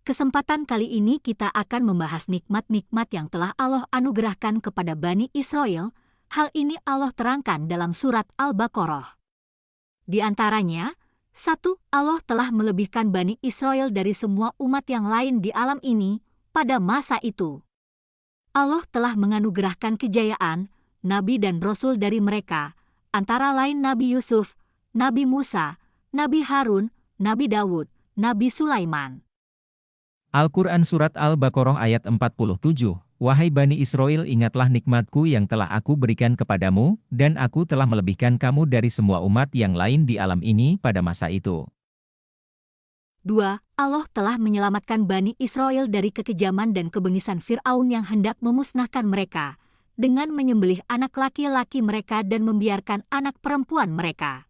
Kesempatan kali ini kita akan membahas nikmat-nikmat yang telah Allah anugerahkan kepada Bani Israel. Hal ini Allah terangkan dalam surat Al-Baqarah. Di antaranya, 1. Allah telah melebihkan Bani Israel dari semua umat yang lain di alam ini pada masa itu. Allah telah menganugerahkan kejayaan, nabi dan rasul dari mereka, antara lain Nabi Yusuf, Nabi Musa, Nabi Harun, Nabi Dawud, Nabi Sulaiman. Al-Quran Surat Al-Baqarah ayat 47, Wahai Bani Israel, ingatlah nikmatku yang telah aku berikan kepadamu, dan aku telah melebihkan kamu dari semua umat yang lain di alam ini pada masa itu. 2. Allah telah menyelamatkan Bani Israel dari kekejaman dan kebengisan Fir'aun yang hendak memusnahkan mereka, dengan menyembelih anak laki-laki mereka dan membiarkan anak perempuan mereka.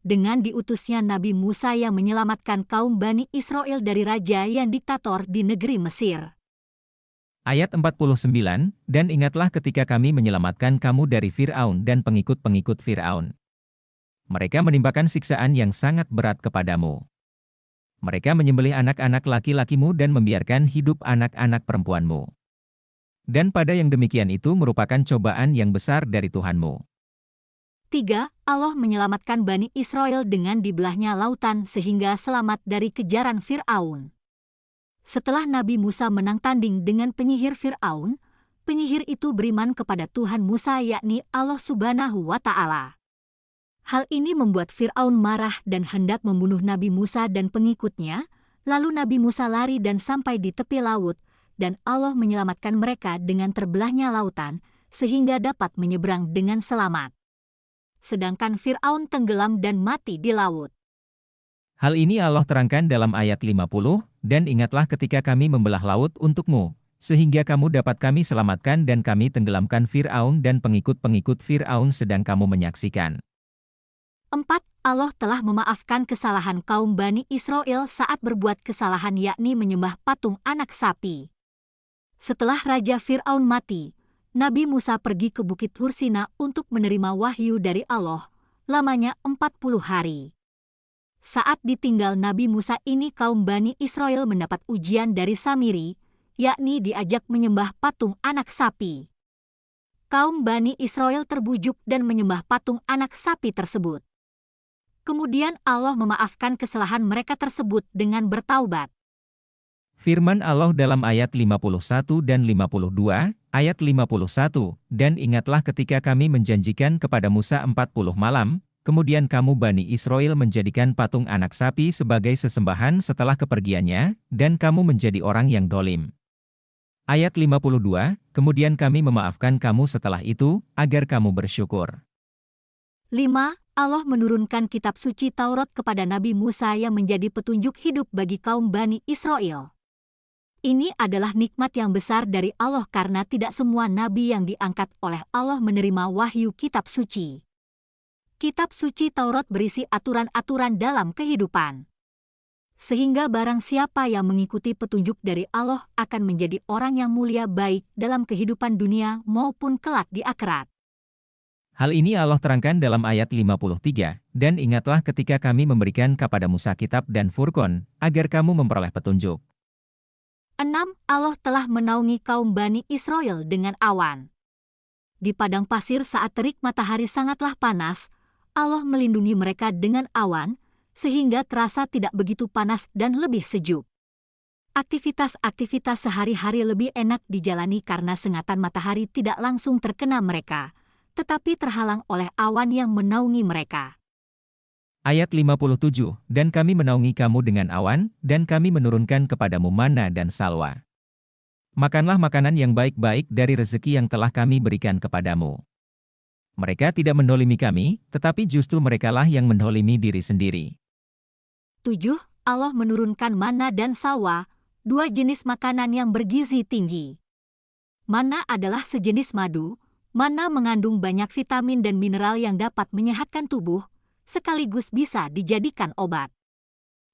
Dengan diutusnya Nabi Musa yang menyelamatkan kaum Bani Israel dari raja yang diktator di negeri Mesir. Ayat 49, dan ingatlah ketika kami menyelamatkan kamu dari Fir'aun dan pengikut-pengikut Fir'aun. Mereka menimpakan siksaan yang sangat berat kepadamu. Mereka menyembelih anak-anak laki-lakimu dan membiarkan hidup anak-anak perempuanmu. Dan pada yang demikian itu merupakan cobaan yang besar dari Tuhanmu. 3. Allah menyelamatkan Bani Israel dengan dibelahnya lautan sehingga selamat dari kejaran Fir'aun. Setelah Nabi Musa menang tanding dengan penyihir Fir'aun, penyihir itu beriman kepada Tuhan Musa yakni Allah Subhanahu wa Ta'ala. Hal ini membuat Fir'aun marah dan hendak membunuh Nabi Musa dan pengikutnya, lalu Nabi Musa lari dan sampai di tepi laut, dan Allah menyelamatkan mereka dengan terbelahnya lautan, sehingga dapat menyeberang dengan selamat. Sedangkan Fir'aun tenggelam dan mati di laut. Hal ini Allah terangkan dalam ayat 50, dan ingatlah ketika kami membelah laut untukmu, sehingga kamu dapat kami selamatkan dan kami tenggelamkan Fir'aun dan pengikut-pengikut Fir'aun sedang kamu menyaksikan. 4. Allah telah memaafkan kesalahan kaum Bani Israel saat berbuat kesalahan yakni menyembah patung anak sapi. Setelah Raja Fir'aun mati, Nabi Musa pergi ke Bukit Hursina untuk menerima wahyu dari Allah, lamanya 40 hari. Saat ditinggal Nabi Musa ini kaum Bani Israel mendapat ujian dari Samiri, yakni diajak menyembah patung anak sapi. Kaum Bani Israel terbujuk dan menyembah patung anak sapi tersebut. Kemudian Allah memaafkan kesalahan mereka tersebut dengan bertaubat. Firman Allah dalam ayat 51 dan 52, ayat 51, dan ingatlah ketika kami menjanjikan kepada Musa 40 malam, kemudian kamu Bani Israel menjadikan patung anak sapi sebagai sesembahan setelah kepergiannya, dan kamu menjadi orang yang dolim. Ayat 52, kemudian kami memaafkan kamu setelah itu, agar kamu bersyukur. 5. Allah menurunkan kitab suci Taurat kepada Nabi Musa yang menjadi petunjuk hidup bagi kaum Bani Israel. Ini adalah nikmat yang besar dari Allah karena tidak semua nabi yang diangkat oleh Allah menerima wahyu kitab suci. Kitab suci Taurat berisi aturan-aturan dalam kehidupan. Sehingga barang siapa yang mengikuti petunjuk dari Allah akan menjadi orang yang mulia baik dalam kehidupan dunia maupun kelak di akhirat. Hal ini Allah terangkan dalam ayat 53, dan ingatlah ketika kami memberikan kepada Musa kitab dan Furqan, agar kamu memperoleh petunjuk. 6. Allah telah menaungi kaum Bani Israel dengan awan. Di padang pasir saat terik matahari sangatlah panas, Allah melindungi mereka dengan awan, sehingga terasa tidak begitu panas dan lebih sejuk. Aktivitas-aktivitas sehari-hari lebih enak dijalani karena sengatan matahari tidak langsung terkena mereka, tetapi terhalang oleh awan yang menaungi mereka. Ayat 57, dan kami menaungi kamu dengan awan, dan kami menurunkan kepadamu mana dan salwa. Makanlah makanan yang baik-baik dari rezeki yang telah kami berikan kepadamu. Mereka tidak mendolimi kami, tetapi justru merekalah yang mendolimi diri sendiri. 7. Allah menurunkan mana dan salwa, dua jenis makanan yang bergizi tinggi. Mana adalah sejenis madu, mana mengandung banyak vitamin dan mineral yang dapat menyehatkan tubuh, sekaligus bisa dijadikan obat.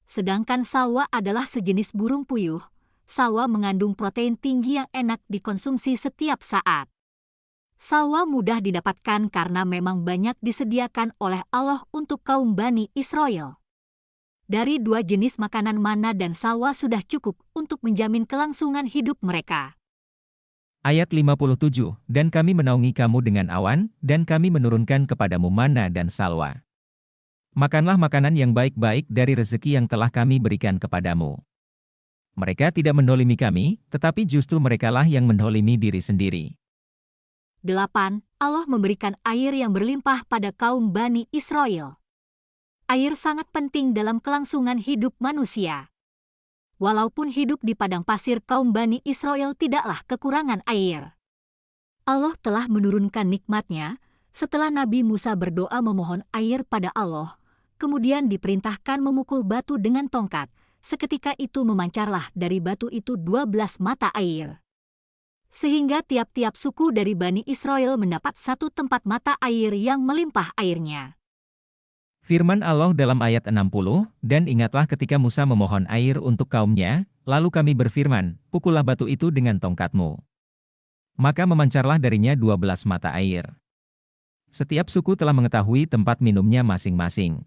Sedangkan salwa adalah sejenis burung puyuh. Salwa mengandung protein tinggi yang enak dikonsumsi setiap saat. Salwa mudah didapatkan karena memang banyak disediakan oleh Allah untuk kaum Bani Israel. Dari dua jenis makanan mana dan salwa sudah cukup untuk menjamin kelangsungan hidup mereka. Ayat 57, dan kami menaungi kamu dengan awan, dan kami menurunkan kepadamu mana dan salwa. Makanlah makanan yang baik-baik dari rezeki yang telah kami berikan kepadamu. Mereka tidak mendolimi kami, tetapi justru merekalah yang mendolimi diri sendiri. 8. Allah memberikan air yang berlimpah pada kaum Bani Israel. Air sangat penting dalam kelangsungan hidup manusia. Walaupun hidup di padang pasir, kaum Bani Israel tidaklah kekurangan air. Allah telah menurunkan nikmat-Nya setelah Nabi Musa berdoa memohon air pada Allah, kemudian diperintahkan memukul batu dengan tongkat. Seketika itu memancarlah dari batu itu 12 mata air. Sehingga tiap-tiap suku dari Bani Israel mendapat satu tempat mata air yang melimpah airnya. Firman Allah dalam ayat 60, dan ingatlah ketika Musa memohon air untuk kaumnya, lalu kami berfirman, pukullah batu itu dengan tongkatmu. Maka memancarlah darinya 12 mata air. Setiap suku telah mengetahui tempat minumnya masing-masing.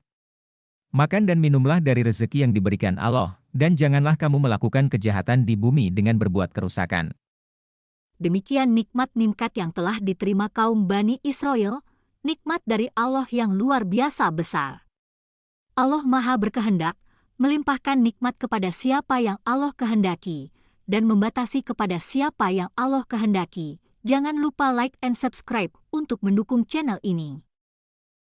Makan dan minumlah dari rezeki yang diberikan Allah, dan janganlah kamu melakukan kejahatan di bumi dengan berbuat kerusakan. Demikian nikmat-nikmat yang telah diterima kaum Bani Israel, nikmat dari Allah yang luar biasa besar. Allah Maha berkehendak, melimpahkan nikmat kepada siapa yang Allah kehendaki, dan membatasi kepada siapa yang Allah kehendaki. Jangan lupa like and subscribe untuk mendukung channel ini.